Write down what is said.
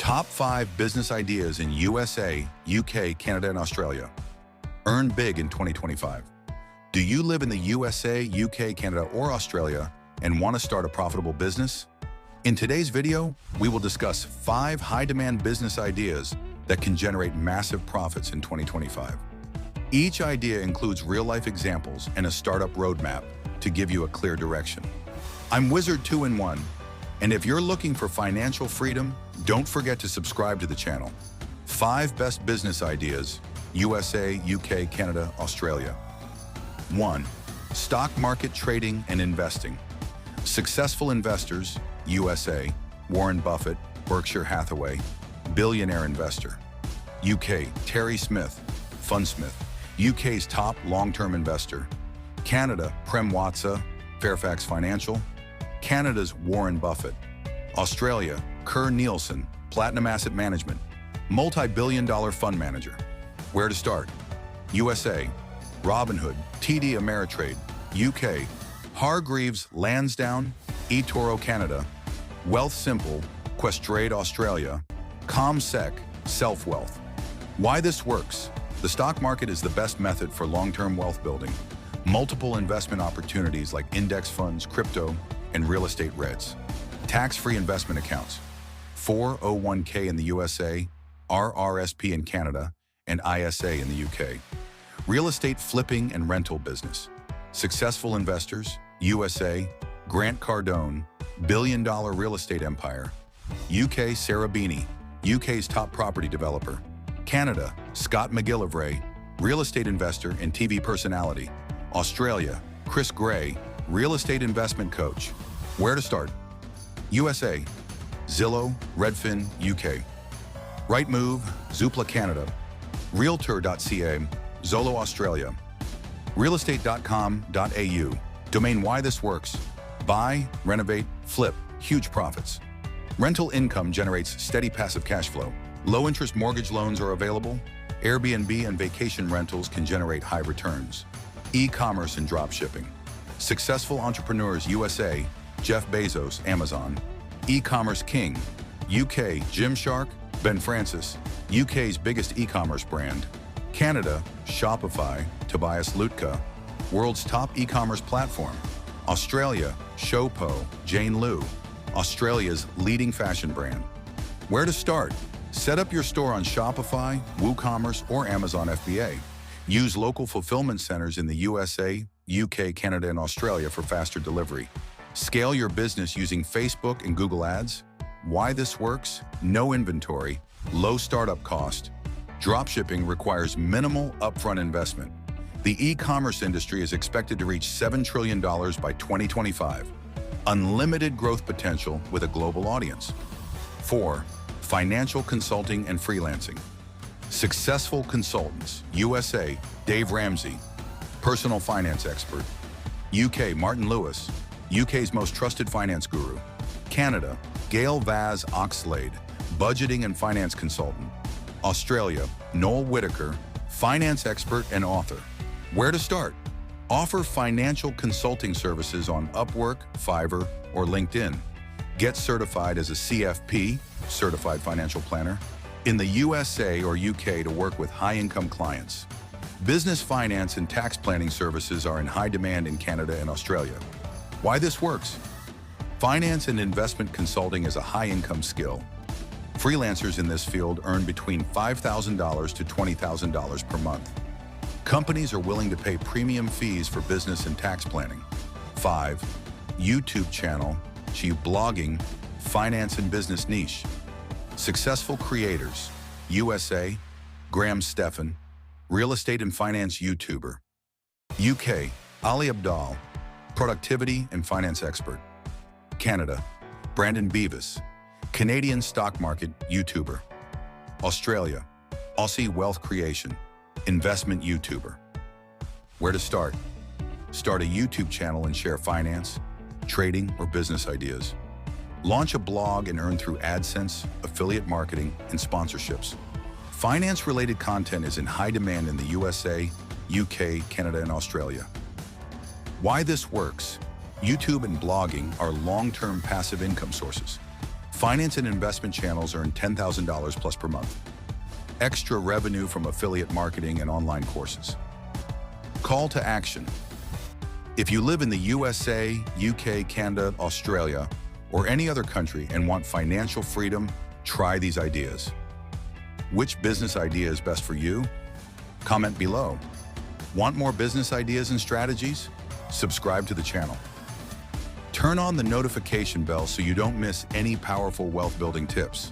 Top 5 business ideas in USA, UK, Canada, and Australia. Earn big in 2025. Do you live in the USA, UK, Canada, or Australia and want to start a profitable business? In today's video, we will discuss 5 high-demand business ideas that can generate massive profits in 2025. Each idea includes real-life examples and a startup roadmap to give you a clear direction. I'm Wizard 2-in-1, and if you're looking for financial freedom, don't forget to subscribe to the channel. 5 best business ideas, USA, UK, Canada, Australia. 1. Stock market trading and investing. Successful investors, USA, Warren Buffett, Berkshire Hathaway, billionaire investor. UK, Terry Smith, Fundsmith, UK's top long-term investor. Canada, Prem Watsa, Fairfax Financial, Canada's Warren Buffett. Australia, Kerr Nielsen, Platinum Asset Management, multi-billion-dollar fund manager. Where to start? USA, Robinhood, TD Ameritrade. UK, Hargreaves Lansdowne, eToro Canada, Wealthsimple, Questrade Australia, CommSec, SelfWealth. Why this works? The stock market is the best method for long-term wealth building. Multiple investment opportunities like index funds, crypto, and real estate REITs. Tax-free investment accounts. 401k in the USA, RRSP in Canada, and ISA in the UK. Real estate flipping and rental business. Successful investors, USA, Grant Cardone, billion-dollar real estate empire. UK, Sarah Beanie, UK's top property developer. Canada, Scott McGillivray, real estate investor and TV personality. Australia, Chris Gray, real estate investment coach. Where to start? USA, Zillow, Redfin, UK. Rightmove, Zoopla Canada, Realtor.ca, Zolo Australia, realestate.com.au. Domain Why This Works. Buy, renovate, flip, huge profits. Rental income generates steady passive cash flow. Low-interest mortgage loans are available. Airbnb and vacation rentals can generate high returns. E-commerce and dropshipping. Successful entrepreneurs USA, Jeff Bezos, Amazon. E-commerce king, UK, Gymshark, Ben Francis, UK's biggest e-commerce brand. Canada, Shopify, Tobias Lutka, world's top e-commerce platform. Australia, Showpo, Jane Liu, Australia's leading fashion brand. Where to start? Set up your store on Shopify, WooCommerce, or Amazon FBA. Use local fulfillment centers in the USA, UK, Canada, and Australia for faster delivery. Scale your business using Facebook and Google Ads. Why this works? No inventory, low startup cost. Dropshipping requires minimal upfront investment. The e-commerce industry is expected to reach $7 trillion by 2025. Unlimited growth potential with a global audience. 4. Financial Consulting and Freelancing. Successful consultants, USA, Dave Ramsey, personal finance expert. UK, Martin Lewis, UK's most trusted finance guru. Canada, Gail Vaz Oxlade, budgeting and finance consultant. Australia, Noel Whitaker, finance expert and author. Where to start? Offer financial consulting services on Upwork, Fiverr, or LinkedIn. Get certified as a CFP, Certified Financial Planner, in the USA or UK to work with high-income clients. Business finance and tax planning services are in high demand in Canada and Australia. Why this works? Finance and investment consulting is a high-income skill. Freelancers in this field earn between $5,000 to $20,000 per month. Companies are willing to pay premium fees for business and tax planning. 5. YouTube channel, blogging, finance and business niche. Successful creators, USA, Graham Stephan, real estate and finance YouTuber. UK, Ali Abdal, productivity and finance expert. Canada, Brandon Beavis, Canadian stock market YouTuber. Australia, Aussie wealth creation, investment YouTuber. Where to start? Start a YouTube channel and share finance, trading, or business ideas. Launch a blog and earn through AdSense, affiliate marketing, and sponsorships. Finance-related content is in high demand in the USA, UK, Canada, and Australia. Why this works? YouTube and blogging are long-term passive income sources. Finance and investment channels earn $10,000 plus per month. Extra revenue from affiliate marketing and online courses. Call to action. If you live in the USA, UK, Canada, Australia, or any other country and want financial freedom, try these ideas. Which business idea is best for you? Comment below. Want more business ideas and strategies? Subscribe to the channel. Turn on the notification bell so you don't miss any powerful wealth building tips.